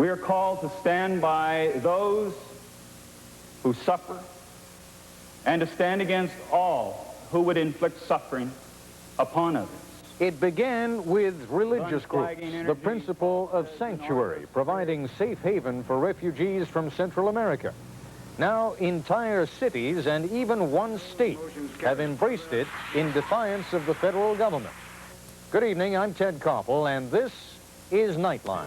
We are called to stand by those who suffer and to stand against all who would inflict suffering upon others. It began with religious groups, the principle of sanctuary, providing safe haven for refugees from Central America. Now, entire cities and even one state have embraced it in defiance of the federal government. Good evening, I'm Ted Koppel, and this is Nightline.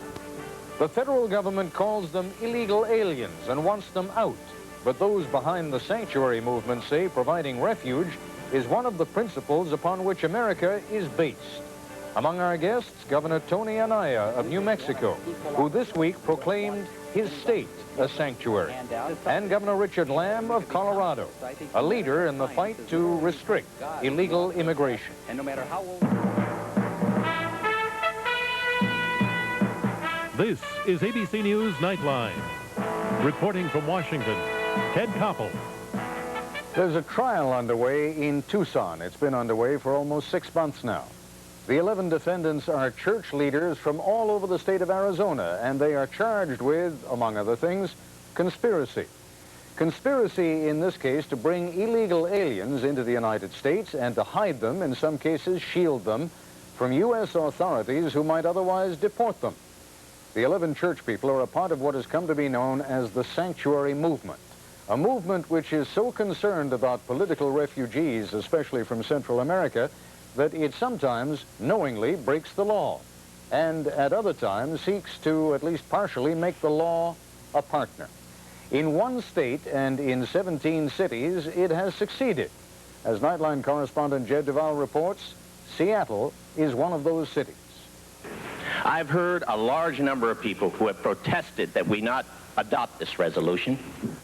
The federal government calls them illegal aliens and wants them out, but those behind the sanctuary movement say providing refuge is one of the principles upon which America is based. Among our guests, Governor Tony Anaya of New Mexico, who this week proclaimed his state a sanctuary, and Governor Richard Lamb of Colorado, a leader in the fight to restrict illegal immigration. And no matter how old... This is ABC News Nightline. Reporting from Washington, Ted Koppel. There's a trial underway in Tucson. It's been underway for almost 6 months now. The 11 defendants are church leaders from all over the state of Arizona, and they are charged with, among other things, conspiracy. Conspiracy, in this case, to bring illegal aliens into the United States and to hide them, in some cases shield them, from U.S. authorities who might otherwise deport them. The 11 church people are a part of what has come to be known as the Sanctuary Movement, a movement which is so concerned about political refugees, especially from Central America, that it sometimes knowingly breaks the law, and at other times seeks to at least partially make the law a partner. In one state and in 17 cities, it has succeeded. As Nightline correspondent Jed Duval reports, Seattle is one of those cities. I've heard a large number of people who have protested that we not adopt this resolution.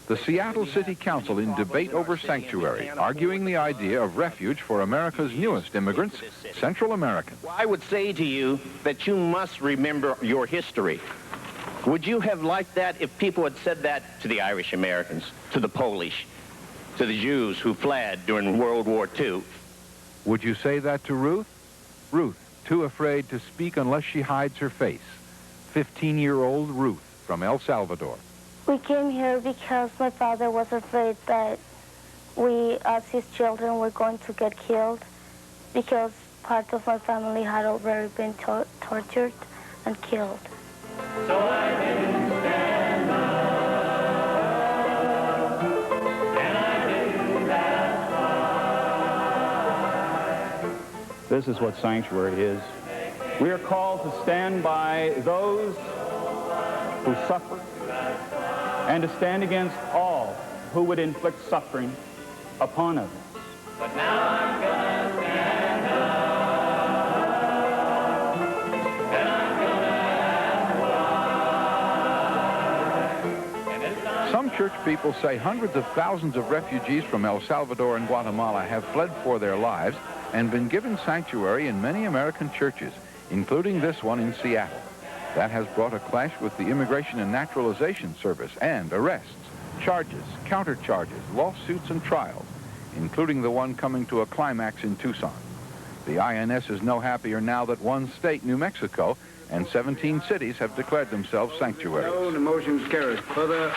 The Seattle City Council in debate over sanctuary, arguing the idea of refuge for America's newest immigrants, Central Americans. I would say to you that you must remember your history. Would you have liked that if people had said that to the Irish Americans, to the Polish, to the Jews who fled during World War II? Would you say that to Ruth? Ruth, too afraid to speak unless she hides her face. 15-year-old Ruth from El Salvador. We came here because my father was afraid that we, as his children, were going to get killed because part of my family had already been tortured and killed. So I didn't stand up, and I didn't ask why. This is what sanctuary is. We are called to stand by those who suffer and to stand against all who would inflict suffering upon others. But now I'm gonna stand up, and I'm gonna ask why. Some church people say hundreds of thousands of refugees from El Salvador and Guatemala have fled for their lives and been given sanctuary in many American churches, including this one in Seattle. That has brought a clash with the Immigration and Naturalization Service and arrests, charges, countercharges, lawsuits, and trials, including the one coming to a climax in Tucson. The INS is no happier now that one state, New Mexico, and 17 cities have declared themselves sanctuaries. No, the motion is carried. Further.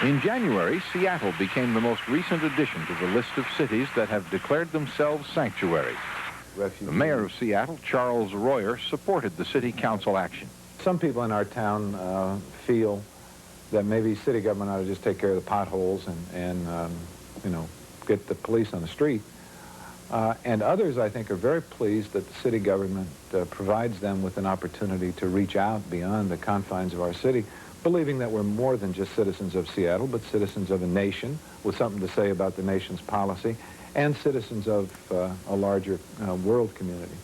In January, Seattle became the most recent addition to the list of cities that have declared themselves sanctuaries. The mayor of Seattle, Charles Royer, supported the city council action. Some people in our town feel that maybe city government ought to just take care of the potholes and you know, get the police on the street. And others, I think, are very pleased that the city government provides them with an opportunity to reach out beyond the confines of our city, believing that we're more than just citizens of Seattle, but citizens of a nation with something to say about the nation's policy, and citizens of a larger world community.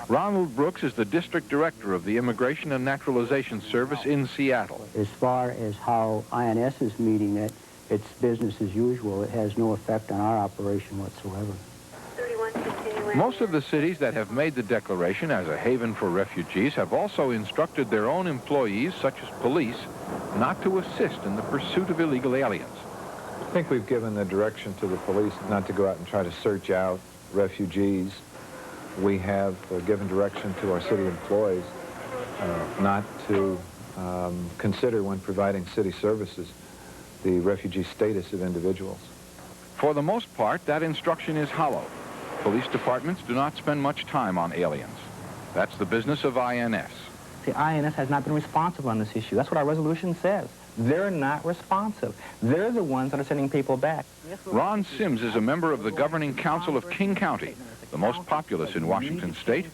Ronald Brooks is the district director of the Immigration and Naturalization Service in Seattle. As far as how INS is meeting it, it's business as usual. It has no effect on our operation whatsoever. Most of the cities that have made the declaration as a haven for refugees have also instructed their own employees, such as police, not to assist in the pursuit of illegal aliens. I think we've given the direction to the police not to go out and try to search out refugees. We have given direction to our city employees not to consider when providing city services the refugee status of individuals. For the most part, that instruction is hollow. Police departments do not spend much time on aliens. That's the business of INS. The INS has not been responsive on this issue. That's what our resolution says. They're not responsive. They're the ones that are sending people back. Ron Sims is a member of the governing council of King County, the most populous in Washington state,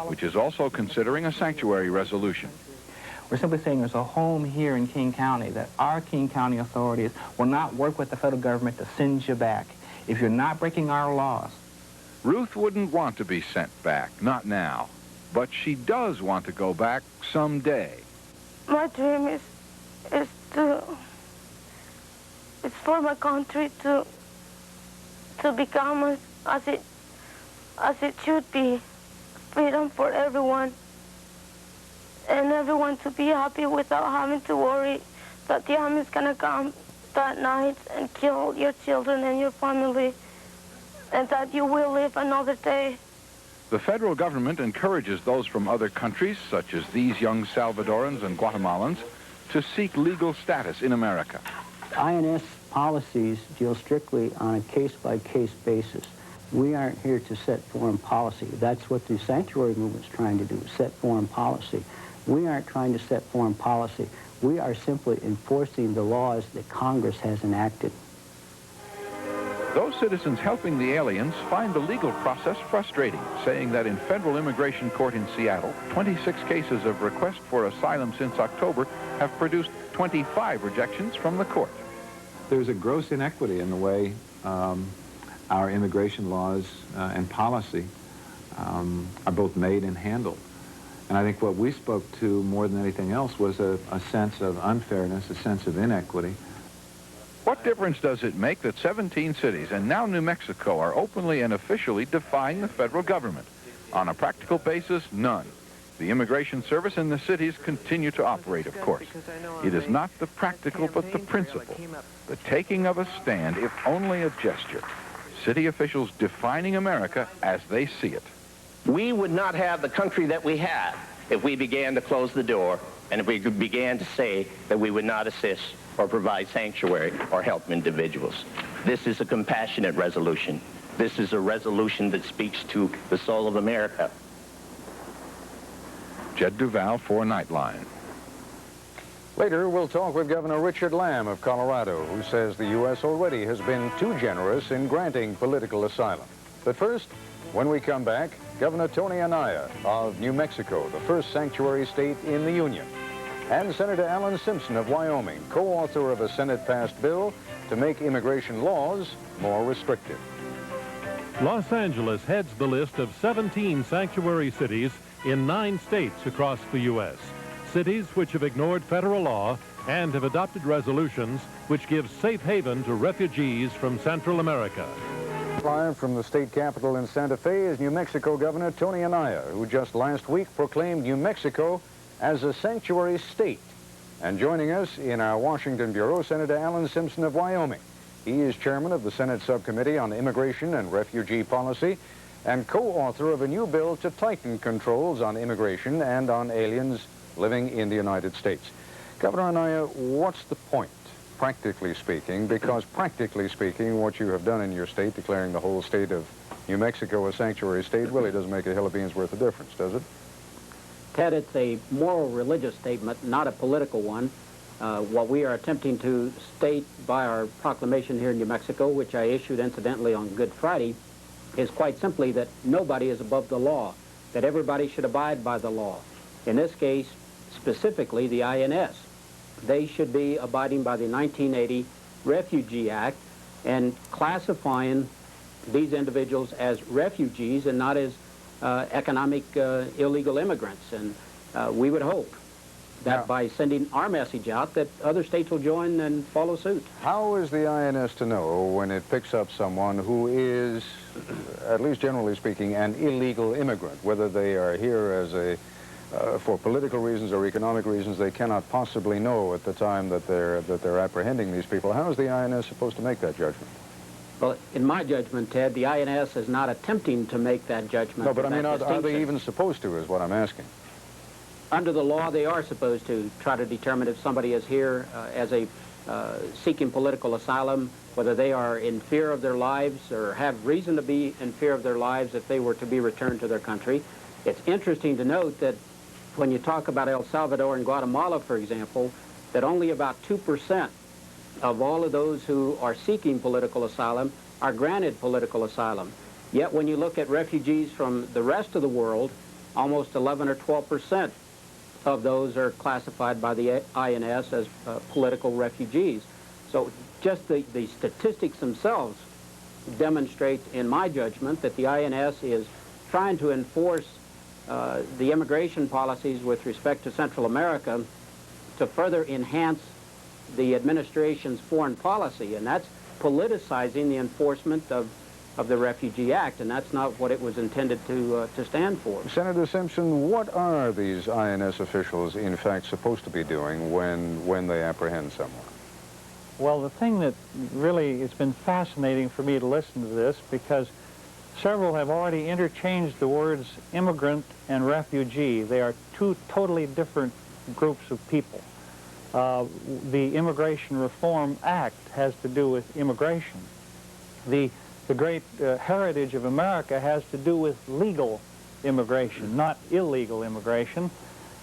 which is also considering a sanctuary resolution. We're simply saying there's a home here in King County that our King County authorities will not work with the federal government to send you back if you're not breaking our laws. Ruth wouldn't want to be sent back, not now. But she does want to go back someday. My dream is for my country to become as it should be, freedom for everyone, and everyone to be happy without having to worry that the army is gonna come that night and kill your children and your family, and that you will live another day. The federal government encourages those from other countries, such as these young Salvadorans and Guatemalans, to seek legal status in America. INS policies deal strictly on a case-by-case basis. We aren't here to set foreign policy. That's what the sanctuary movement's trying to do, set foreign policy. We aren't trying to set foreign policy. We are simply enforcing the laws that Congress has enacted. Those citizens helping the aliens find the legal process frustrating, saying that in federal immigration court in Seattle, 26 cases of request for asylum since October have produced 25 rejections from the court. There's a gross inequity in the way our immigration laws and policy are both made and handled. And I think what we spoke to more than anything else was a sense of unfairness, a sense of inequity. What difference does it make that 17 cities and now New Mexico are openly and officially defying the federal government? On a practical basis, none. The Immigration Service and the cities continue to operate, of course. It is not the practical, but the principle. The taking of a stand, if only a gesture. City officials defining America as they see it. We would not have the country that we have if we began to close the door and if we began to say that we would not assist or provide sanctuary or help individuals. This is a compassionate resolution. This is a resolution that speaks to the soul of America. Jed Duval for Nightline. Later, we'll talk with Governor Richard Lamb of Colorado, who says the U.S. already has been too generous in granting political asylum. But first, when we come back, Governor Tony Anaya of New Mexico, the first sanctuary state in the Union, and Senator Alan Simpson of Wyoming, co-author of a Senate-passed bill to make immigration laws more restrictive. Los Angeles heads the list of 17 sanctuary cities in 9 states across the U.S. Cities which have ignored federal law and have adopted resolutions which give safe haven to refugees from Central America. Live from the state capitol in Santa Fe is New Mexico Governor Tony Anaya, who just last week proclaimed New Mexico as a sanctuary state. And joining us in our Washington Bureau, Senator Alan Simpson of Wyoming. He is chairman of the Senate Subcommittee on Immigration and Refugee Policy and co-author of a new bill to tighten controls on immigration and on aliens living in the United States. Governor Anaya, what's the point, practically speaking? Because practically speaking, what you have done in your state, declaring the whole state of New Mexico a sanctuary state, really doesn't make a hill of beans worth of difference, does it? Ted, it's a moral religious statement, not a political one. What we are attempting to state by our proclamation here in New Mexico, which I issued incidentally on Good Friday, is quite simply that nobody is above the law, that everybody should abide by the law. In this case, specifically the INS. They should be abiding by the 1980 Refugee Act and classifying these individuals as refugees and not as economic illegal immigrants. And we would hope that by sending our message out that other states will join and follow suit. How is the INS to know when it picks up someone who is, at least generally speaking, an illegal immigrant, whether they are here as a for political reasons or economic reasons? They cannot possibly know at the time that they're apprehending these people. How is the INS supposed to make that judgment? Well, in my judgment, Ted, the INS is not attempting to make that judgment. No, but I mean, are they even supposed to, is what I'm asking. under the law, they are supposed to try to determine if somebody is here as a seeking political asylum, whether they are in fear of their lives or have reason to be in fear of their lives if they were to be returned to their country. It's interesting to note that when you talk about El Salvador and Guatemala, for example, that only about 2% of all of those who are seeking political asylum are granted political asylum. Yet when you look at refugees from the rest of the world, almost 11 or 12% of those are classified by the INS as political refugees. So just the statistics themselves demonstrate, in my judgment, that the INS is trying to enforce the immigration policies with respect to Central America to further enhance the administration's foreign policy, and that's politicizing the enforcement of the Refugee Act, and that's not what it was intended to stand for. Senator Simpson, what are these INS officials in fact supposed to be doing when they apprehend someone? Well, the thing that really, it's been fascinating for me to listen to this, because several have already interchanged the words immigrant and refugee. They are two totally different groups of people. The Immigration Reform Act has to do with immigration. The great heritage of America has to do with legal immigration, not illegal immigration.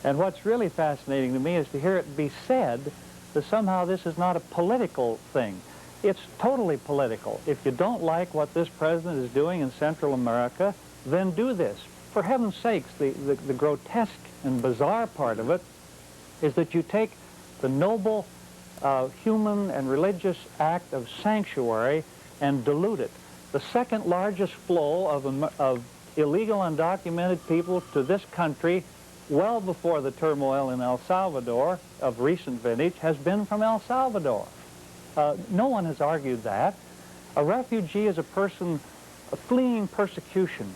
And what's really fascinating to me is to hear it be said that somehow this is not a political thing. It's totally political. If you don't like what this president is doing in Central America, then do this. For heaven's sakes, the grotesque and bizarre part of it is that you take the noble human and religious act of sanctuary and dilute it. The second largest flow of illegal undocumented people to this country, well before the turmoil in El Salvador of recent vintage, has been from El Salvador. No one has argued that. A refugee is a person fleeing persecution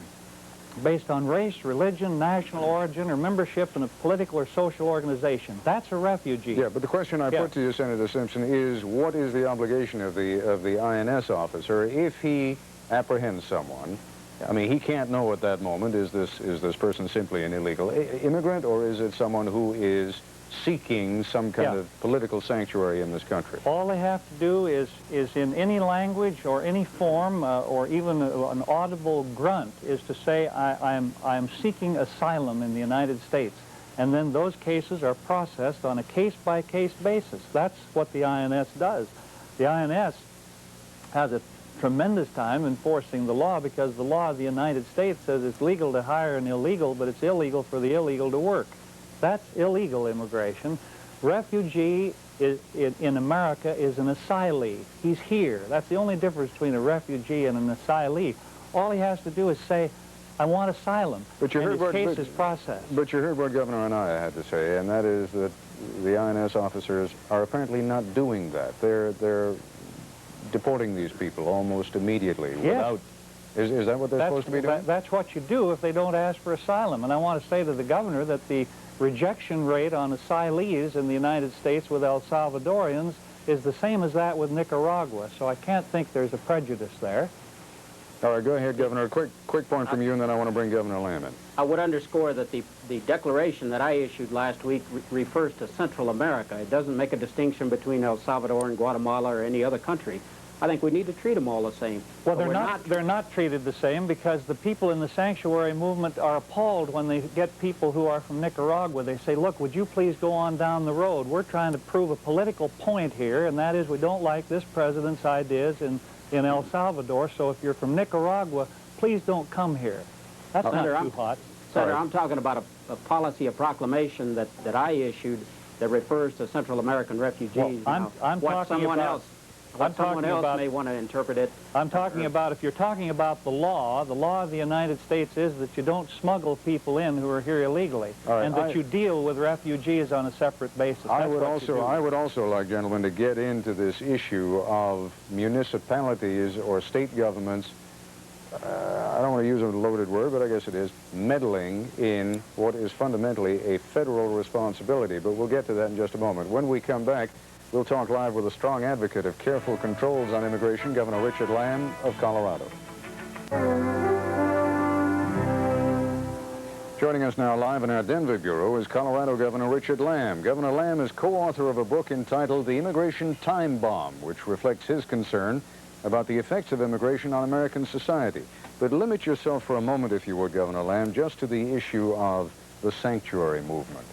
based on race, religion, national origin, or membership in a political or social organization. That's a refugee. Yeah, but the question I put to you, Senator Simpson, is what is the obligation of the INS officer if he apprehends someone? I mean, he can't know at that moment, is this person simply an illegal immigrant, or is it someone who is seeking some kind of political sanctuary in this country? All they have to do is in any language or any form or even an audible grunt is to say, I'm seeking asylum in the United States. And then those cases are processed on a case-by-case basis. That's what the INS does. The INS has a tremendous time enforcing the law, because the law of the United States says it's legal to hire an illegal, but it's illegal for the illegal to work. That's illegal immigration. Refugee in America is an asylee. He's here. That's the only difference between a refugee and an asylee. All he has to do is say, I want asylum, but you and his case is processed. But you heard what Governor Anaya had to say, and that is that the INS officers are apparently not doing that. They're deporting these people almost immediately without... Is that what they're supposed to be doing? That's what you do if they don't ask for asylum. And I want to say to the governor that the rejection rate on asylees in the United States with El Salvadorians is the same as that with Nicaragua. So I can't think there's a prejudice there. All right, go ahead, Governor. A quick point from you, and then I want to bring Governor Lamb in. I would underscore that the declaration that I issued last week refers to Central America. It doesn't make a distinction between El Salvador and Guatemala or any other country. I think we need to treat them all the same. Well, they're not treated the same, because the people in the sanctuary movement are appalled when they get people who are from Nicaragua. They say, look, would you please go on down the road? We're trying to prove a political point here, and that is we don't like this president's ideas in El Salvador, so if you're from Nicaragua, please don't come here. That's not too hot. Senator, I'm talking about a policy, a proclamation that I issued that refers to Central American refugees. Well, I'm talking about... Someone else may want to interpret it. I'm talking about, if you're talking about the law of the United States is that you don't smuggle people in who are here illegally, and that you deal with refugees on a separate basis. I would also like, gentlemen, to get into this issue of municipalities or state governments, I don't want to use a loaded word, but I guess it is, meddling in what is fundamentally a federal responsibility. But we'll get to that in just a moment. When we come back, we'll talk live with a strong advocate of careful controls on immigration, Governor Richard Lamb of Colorado. Joining us now live in our Denver Bureau is Colorado Governor Richard Lamb. Governor Lamb is co-author of a book entitled The Immigration Time Bomb, which reflects his concern about the effects of immigration on American society. But limit yourself for a moment, if you would, Governor Lamb, just to the issue of the sanctuary movement.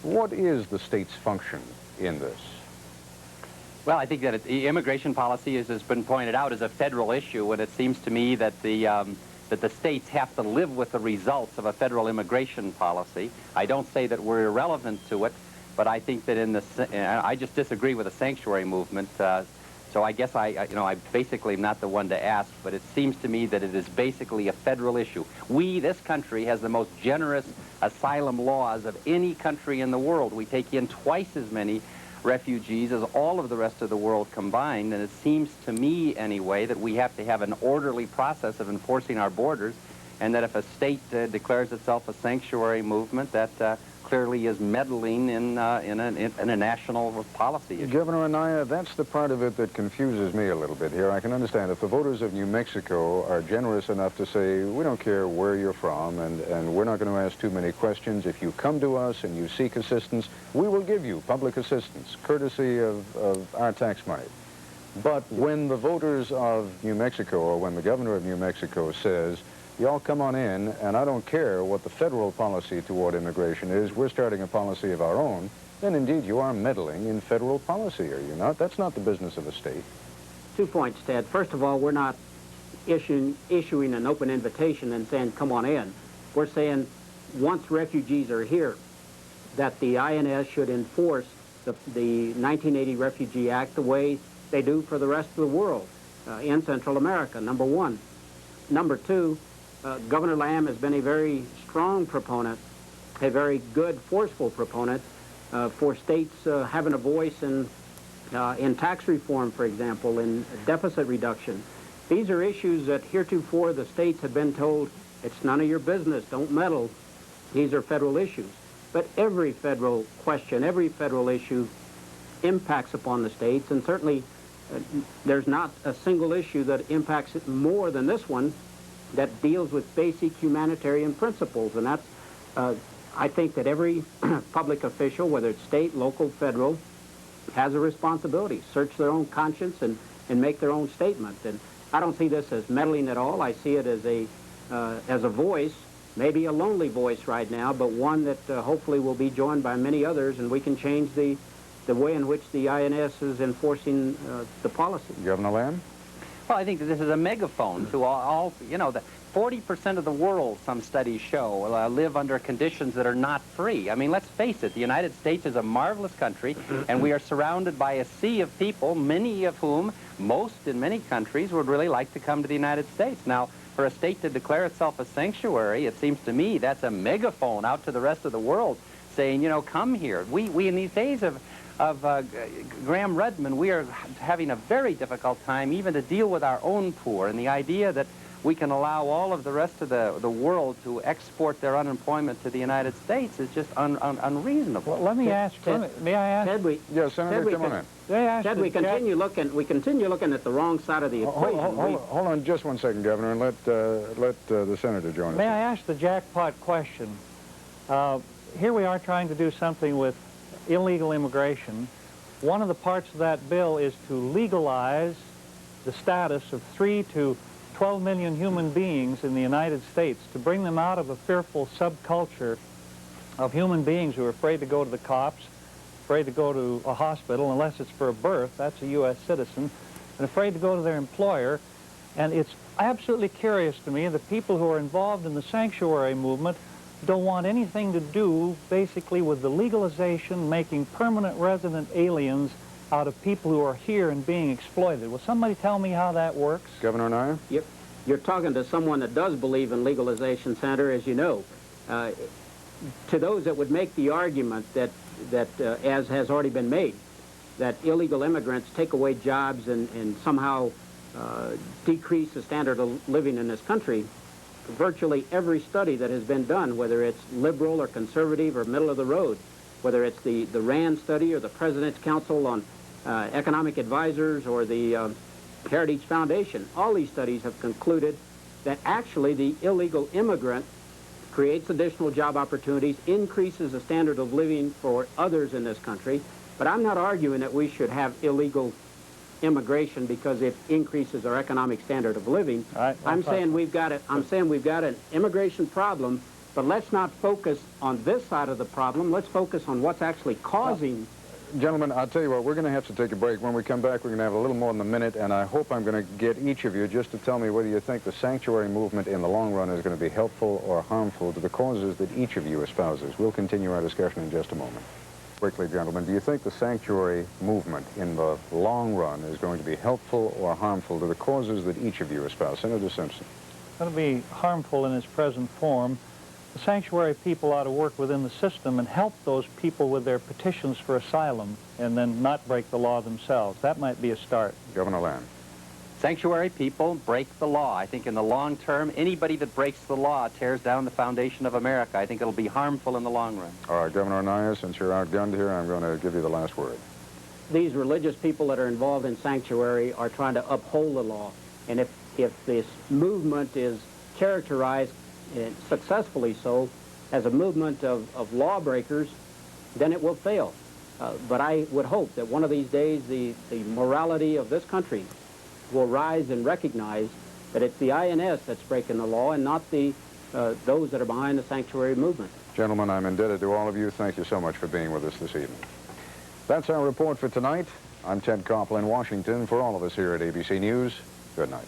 What is the state's function in this? Well, I think that the immigration policy, as has been pointed out, is a federal issue, and it seems to me that the states have to live with the results of a federal immigration policy. I don't say that we're irrelevant to it, but I think that I just disagree with the sanctuary movement. So I guess I basically am not the one to ask, but it seems to me that it is basically a federal issue. This country, has the most generous asylum laws of any country in the world. We take in twice as many refugees as all of the rest of the world combined, and it seems to me, anyway, that we have to have an orderly process of enforcing our borders, and that if a state declares itself a sanctuary movement, that clearly is meddling in a national policy issue. Governor Anaya, that's the part of it that confuses me a little bit here. I can understand if the voters of New Mexico are generous enough to say, we don't care where you're from, and we're not going to ask too many questions. If you come to us and you seek assistance, we will give you public assistance, courtesy of our tax money. But when the voters of New Mexico, or when the governor of New Mexico says, y'all come on in, and I don't care what the federal policy toward immigration is, we're starting a policy of our own, then indeed you are meddling in federal policy, are you not? That's not the business of a state. 2 points, Ted. First of all, we're not issuing an open invitation and saying, come on in. We're saying, once refugees are here, that the INS should enforce the 1980 Refugee Act the way they do for the rest of the world in Central America, number one. Number two, Governor Lamb has been a very strong proponent, a very good, forceful proponent for states having a voice in tax reform, for example, in deficit reduction. These are issues that heretofore the states have been told, it's none of your business, don't meddle. These are federal issues. But every federal question, every federal issue impacts upon the states, and certainly there's not a single issue that impacts it more than this one, that deals with basic humanitarian principles. And that's, I think that every public official, whether it's state, local, federal, has a responsibility. Search their own conscience and make their own statement. And I don't see this as meddling at all. I see it as a voice, maybe a lonely voice right now, but one that hopefully will be joined by many others, and we can change the way in which the INS is enforcing the policy. Governor Lamb? Well, I think that this is a megaphone to all the 40% of the world, some studies show, live under conditions that are not free. I mean, let's face it, the United States is a marvelous country, and we are surrounded by a sea of people, many of whom, most in many countries, would really like to come to the United States. Now, for a state to declare itself a sanctuary, it seems to me that's a megaphone out to the rest of the world saying, come here. We in these days of Graham Rudman, we are having a very difficult time even to deal with our own poor, and the idea that we can allow all of the rest of the world to export their unemployment to the United States is just unreasonable. Well, let me ask, may I ask? Ted, yes, Senator, come on in. Ted, we continue looking at the wrong side of the equation. Hold on just one second, Governor, and let the Senator join us. May I ask the jackpot question? Here we are trying to do something with illegal immigration. One of the parts of that bill is to legalize the status of 3 to 12 million human beings in the United States, to bring them out of a fearful subculture of human beings who are afraid to go to the cops, afraid to go to a hospital unless it's for a birth, that's a U.S. citizen, and afraid to go to their employer. And it's absolutely curious to me that people who are involved in the sanctuary movement don't want anything to do basically with the legalization, making permanent resident aliens out of people who are here and being exploited. Will somebody tell me how that works? Governor Anaya? Yep. You're talking to someone that does believe in legalization, Senator, as you know. To those that would make the argument that as has already been made, that illegal immigrants take away jobs and somehow decrease the standard of living in this country, virtually every study that has been done, whether it's liberal or conservative or middle of the road, whether it's the RAND study or the President's Council on Economic Advisors or the Heritage Foundation, all these studies have concluded that actually the illegal immigrant creates additional job opportunities, increases the standard of living for others in this country. But I'm not arguing that we should have illegal immigration because it increases our economic standard of living. I'm saying we've got an immigration problem, but let's not focus on this side of the problem. Let's focus on what's actually causing. Gentlemen, I'll tell you what, we're going to have to take a break. When we come back, we're going to have a little more than a minute, and I hope I'm going to get each of you just to tell me whether you think the sanctuary movement in the long run is going to be helpful or harmful to the causes that each of you espouses. We'll continue our discussion in just a moment. Quickly, gentlemen, do you think the sanctuary movement in the long run is going to be helpful or harmful to the causes that each of you espouse? Senator Simpson. It's going to be harmful in its present form. The sanctuary people ought to work within the system and help those people with their petitions for asylum and then not break the law themselves. That might be a start. Governor Lamb. Sanctuary people break the law. I think in the long term, anybody that breaks the law tears down the foundation of America. I think it'll be harmful in the long run. All right, Governor Anaya, since you're outgunned here, I'm going to give you the last word. These religious people that are involved in sanctuary are trying to uphold the law. And if this movement is characterized, successfully so, as a movement of lawbreakers, then it will fail. But I would hope that one of these days the morality of this country will rise and recognize that it's the INS that's breaking the law and not those that are behind the sanctuary movement. Gentlemen, I'm indebted to all of you. Thank you so much for being with us this evening. That's our report for tonight. I'm Ted Koppel in Washington. For all of us here at ABC News, good night.